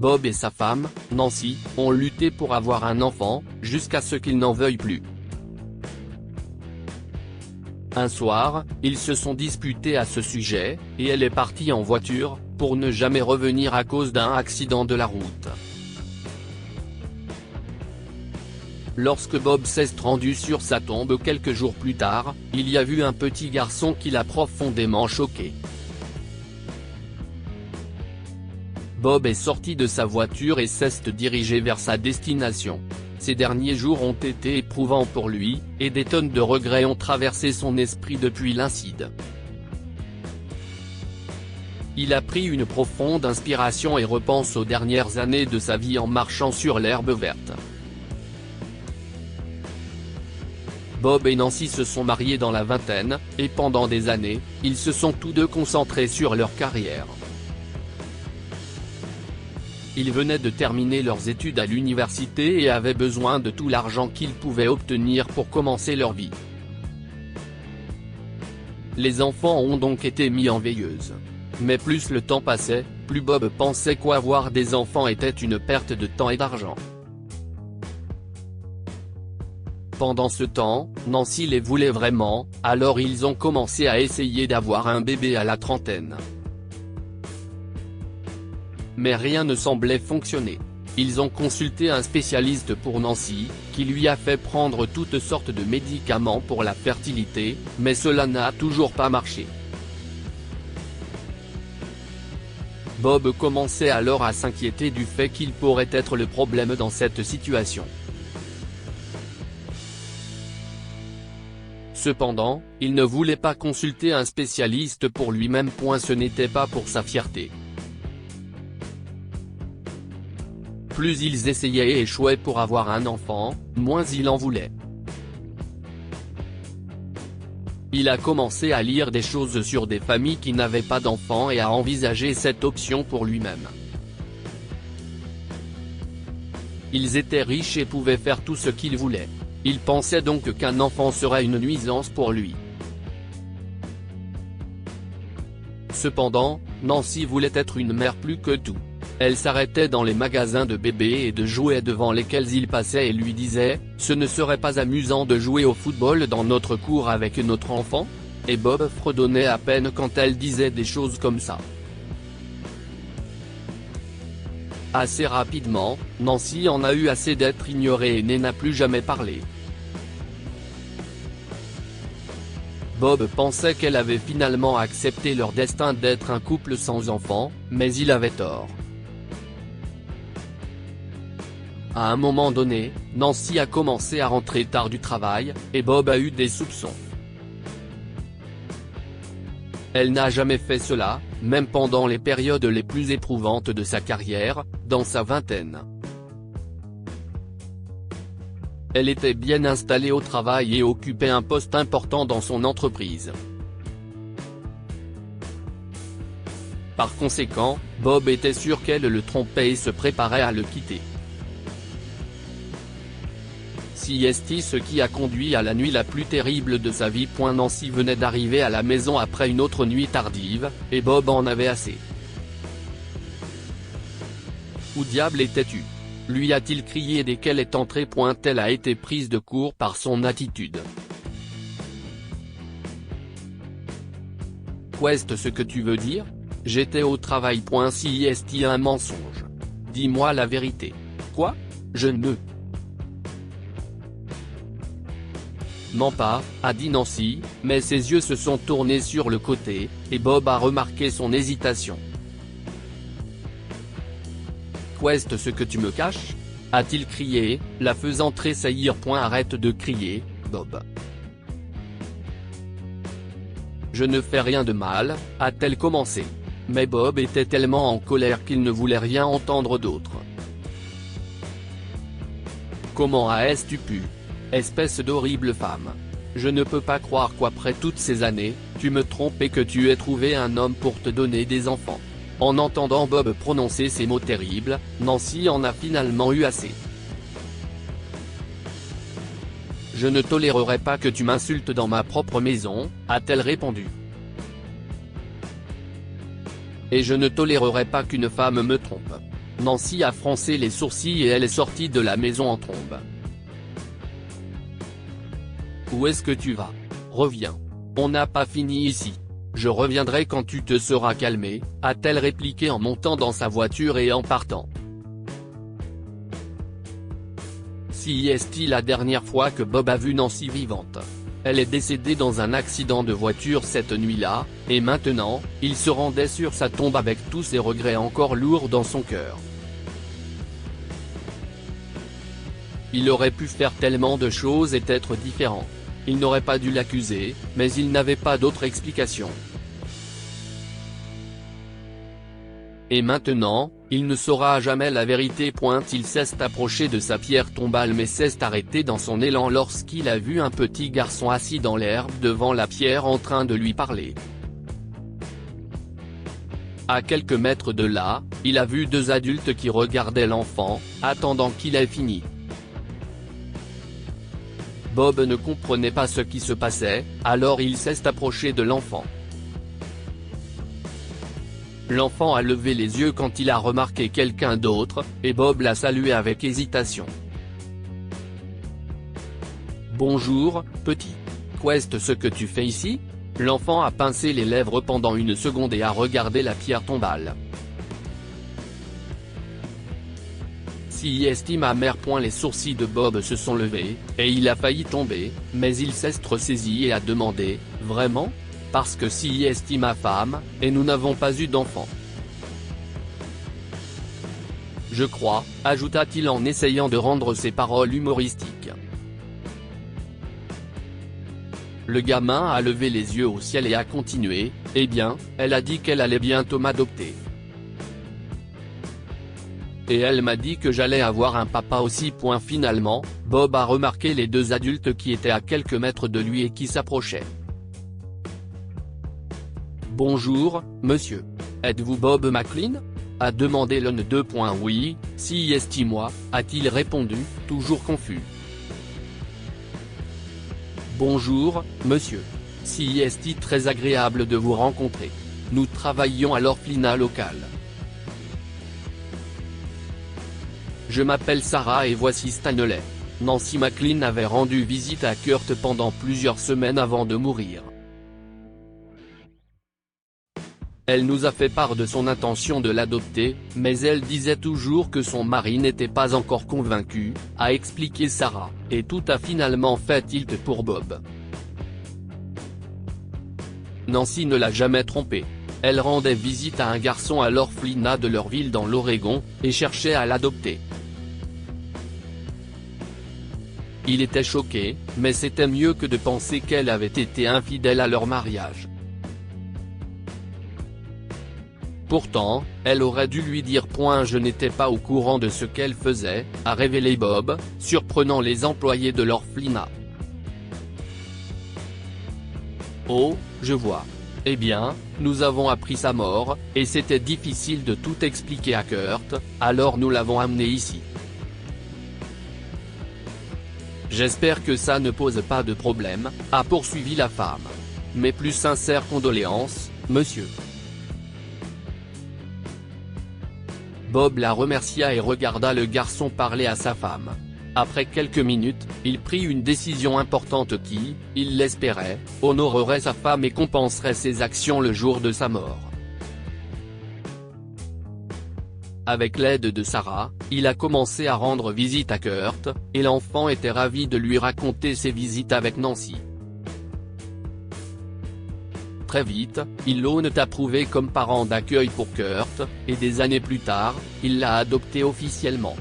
Bob et sa femme, Nancy, ont lutté pour avoir un enfant, jusqu'à ce qu'ils n'en veuillent plus. Un soir, ils se sont disputés à ce sujet, et elle est partie en voiture, pour ne jamais revenir à cause d'un accident de la route. Lorsque Bob s'est rendu sur sa tombe quelques jours plus tard, il y a vu un petit garçon qui l'a profondément choqué. Bob est sorti de sa voiture et s'est dirigé vers sa destination. Ces derniers jours ont été éprouvants pour lui, et des tonnes de regrets ont traversé son esprit depuis l'incident. Il a pris une profonde inspiration et repense aux dernières années de sa vie en marchant sur l'herbe verte. Bob et Nancy se sont mariés dans la vingtaine, et pendant des années, ils se sont tous deux concentrés sur leur carrière. Ils venaient de terminer leurs études à l'université et avaient besoin de tout l'argent qu'ils pouvaient obtenir pour commencer leur vie. Les enfants ont donc été mis en veilleuse. Mais plus le temps passait, plus Bob pensait qu'avoir des enfants était une perte de temps et d'argent. Pendant ce temps, Nancy les voulait vraiment, alors ils ont commencé à essayer d'avoir un bébé à la trentaine. Mais rien ne semblait fonctionner. Ils ont consulté un spécialiste pour Nancy, qui lui a fait prendre toutes sortes de médicaments pour la fertilité, mais cela n'a toujours pas marché. Bob commençait alors à s'inquiéter du fait qu'il pourrait être le problème dans cette situation. Cependant, il ne voulait pas consulter un spécialiste pour lui-même. Ce n'était pas pour sa fierté. Plus ils essayaient et échouaient pour avoir un enfant, moins il en voulait. Il a commencé à lire des choses sur des familles qui n'avaient pas d'enfants et à envisager cette option pour lui-même. Ils étaient riches et pouvaient faire tout ce qu'ils voulaient. Il pensait donc qu'un enfant serait une nuisance pour lui. Cependant, Nancy voulait être une mère plus que tout. Elle s'arrêtait dans les magasins de bébés et de jouets devant lesquels il passait et lui disait « Ce ne serait pas amusant de jouer au football dans notre cour avec notre enfant ?» Et Bob fredonnait à peine quand elle disait des choses comme ça. Assez rapidement, Nancy en a eu assez d'être ignorée et n'a plus jamais parlé. Bob pensait qu'elle avait finalement accepté leur destin d'être un couple sans enfants, mais il avait tort. À un moment donné, Nancy a commencé à rentrer tard du travail, et Bob a eu des soupçons. Elle n'a jamais fait cela, même pendant les périodes les plus éprouvantes de sa carrière, dans sa vingtaine. Elle était bien installée au travail et occupait un poste important dans son entreprise. Par conséquent, Bob était sûr qu'elle le trompait et se préparait à le quitter. C'est ce qui a conduit à la nuit la plus terrible de sa vie. Nancy venait d'arriver à la maison après une autre nuit tardive, et Bob en avait assez. Où diable étais-tu ? Lui a-t-il crié dès qu'elle est entrée. Elle a été prise de court par son attitude. Qu'est-ce ce que tu veux dire ? J'étais au travail. C'est un mensonge. Dis-moi la vérité. Quoi ? Je ne mens pas, a dit Nancy, mais ses yeux se sont tournés sur le côté, et Bob a remarqué son hésitation. Qu'est-ce ce que tu me caches ? A-t-il crié, la faisant tressaillir. Arrête de crier, Bob. Je ne fais rien de mal, a-t-elle commencé. Mais Bob était tellement en colère qu'il ne voulait rien entendre d'autre. Comment as-tu pu ? Espèce d'horrible femme. Je ne peux pas croire qu'après toutes ces années, tu me trompes et que tu aies trouvé un homme pour te donner des enfants. En entendant Bob prononcer ces mots terribles, Nancy en a finalement eu assez. Je ne tolérerai pas que tu m'insultes dans ma propre maison, a-t-elle répondu. Et je ne tolérerai pas qu'une femme me trompe. Nancy a froncé les sourcils et elle est sortie de la maison en trombe. Où est-ce que tu vas? Reviens. On n'a pas fini ici. Je reviendrai quand tu te seras calmé, a-t-elle répliqué en montant dans sa voiture et en partant. Si est-il la dernière fois que Bob a vu Nancy vivante? Elle est décédée dans un accident de voiture cette nuit-là, et maintenant, il se rendait sur sa tombe avec tous ses regrets encore lourds dans son cœur. Il aurait pu faire tellement de choses et être différent. Il n'aurait pas dû l'accuser, mais il n'avait pas d'autre explication. Et maintenant, il ne saura jamais la vérité. Il s'est approché de sa pierre tombale mais s'est arrêté dans son élan lorsqu'il a vu un petit garçon assis dans l'herbe devant la pierre en train de lui parler. À quelques mètres de là, il a vu deux adultes qui regardaient l'enfant, attendant qu'il ait fini. Bob ne comprenait pas ce qui se passait, alors il s'est approché de l'enfant. L'enfant a levé les yeux quand il a remarqué quelqu'un d'autre, et Bob l'a salué avec hésitation. « Bonjour, petit. Qu'est-ce ce que tu fais ici ?» L'enfant a pincé les lèvres pendant une seconde et a regardé la pierre tombale. Si estime amer. Les sourcils de Bob se sont levés, et il a failli tomber, mais il s'est ressaisi et a demandé, « Vraiment ? Parce que si estime ma femme, et nous n'avons pas eu d'enfant. » Je crois, ajouta-t-il en essayant de rendre ses paroles humoristiques. Le gamin a levé les yeux au ciel et a continué, « Eh bien, elle a dit qu'elle allait bientôt m'adopter. Et elle m'a dit que j'allais avoir un papa aussi. » Finalement, Bob a remarqué les deux adultes qui étaient à quelques mètres de lui et qui s'approchaient. « Bonjour, monsieur. Êtes-vous Bob McLean ?» a demandé l'un d'eux. « Oui, si estime-moi, » a-t-il répondu, toujours confus. « Bonjour, monsieur. Si est très agréable de vous rencontrer. Nous travaillons à l'orphelinat local. Je m'appelle Sarah et voici Stanley. » Nancy McLean avait rendu visite à Kurt pendant plusieurs semaines avant de mourir. Elle nous a fait part de son intention de l'adopter, mais elle disait toujours que son mari n'était pas encore convaincu, a expliqué Sarah, et tout a finalement fait tilt pour Bob. Nancy ne l'a jamais trompé. Elle rendait visite à un garçon à l'orphelinat de leur ville dans l'Oregon, et cherchait à l'adopter. Il était choqué, mais c'était mieux que de penser qu'elle avait été infidèle à leur mariage. Pourtant, elle aurait dû lui dire. Je n'étais pas au courant de ce qu'elle faisait, a révélé Bob, surprenant les employés de l'orphelinat. Oh, je vois. Eh bien, nous avons appris sa mort, et c'était difficile de tout expliquer à Kurt, alors nous l'avons amené ici. J'espère que ça ne pose pas de problème, a poursuivi la femme. Mes plus sincères condoléances, monsieur. Bob la remercia et regarda le garçon parler à sa femme. Après quelques minutes, il prit une décision importante qui, il l'espérait, honorerait sa femme et compenserait ses actions le jour de sa mort. Avec l'aide de Sarah, il a commencé à rendre visite à Kurt, et l'enfant était ravi de lui raconter ses visites avec Nancy. Très vite, ils l'ont approuvé comme parent d'accueil pour Kurt, et des années plus tard, il l'a adopté officiellement.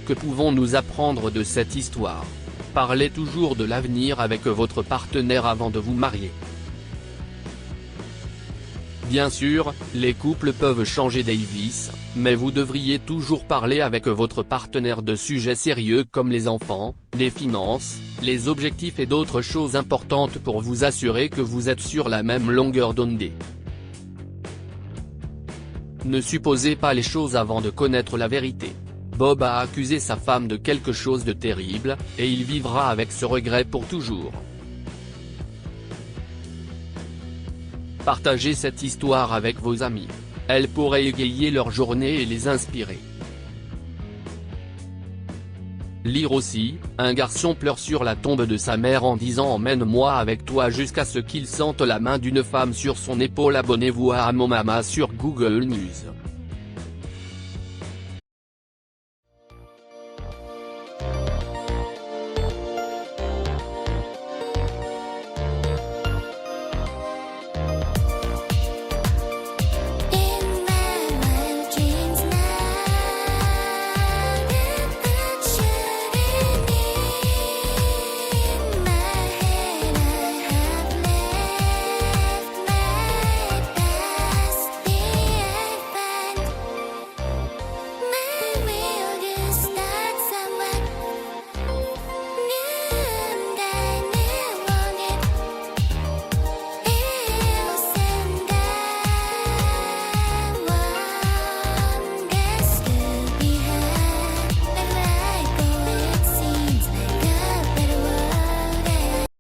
Que pouvons-nous apprendre de cette histoire? Parlez toujours de l'avenir avec votre partenaire avant de vous marier. Bien sûr, les couples peuvent changer Davis, mais vous devriez toujours parler avec votre partenaire de sujets sérieux comme les enfants, les finances, les objectifs et d'autres choses importantes pour vous assurer que vous êtes sur la même longueur d'onde. Ne supposez pas les choses avant de connaître la vérité. Bob a accusé sa femme de quelque chose de terrible, et il vivra avec ce regret pour toujours. Partagez cette histoire avec vos amis. Elle pourrait égayer leur journée et les inspirer. Lire aussi, un garçon pleure sur la tombe de sa mère en disant « Emmène-moi avec toi » jusqu'à ce qu'il sente la main d'une femme sur son épaule. Abonnez-vous à Mon Mama sur Google News.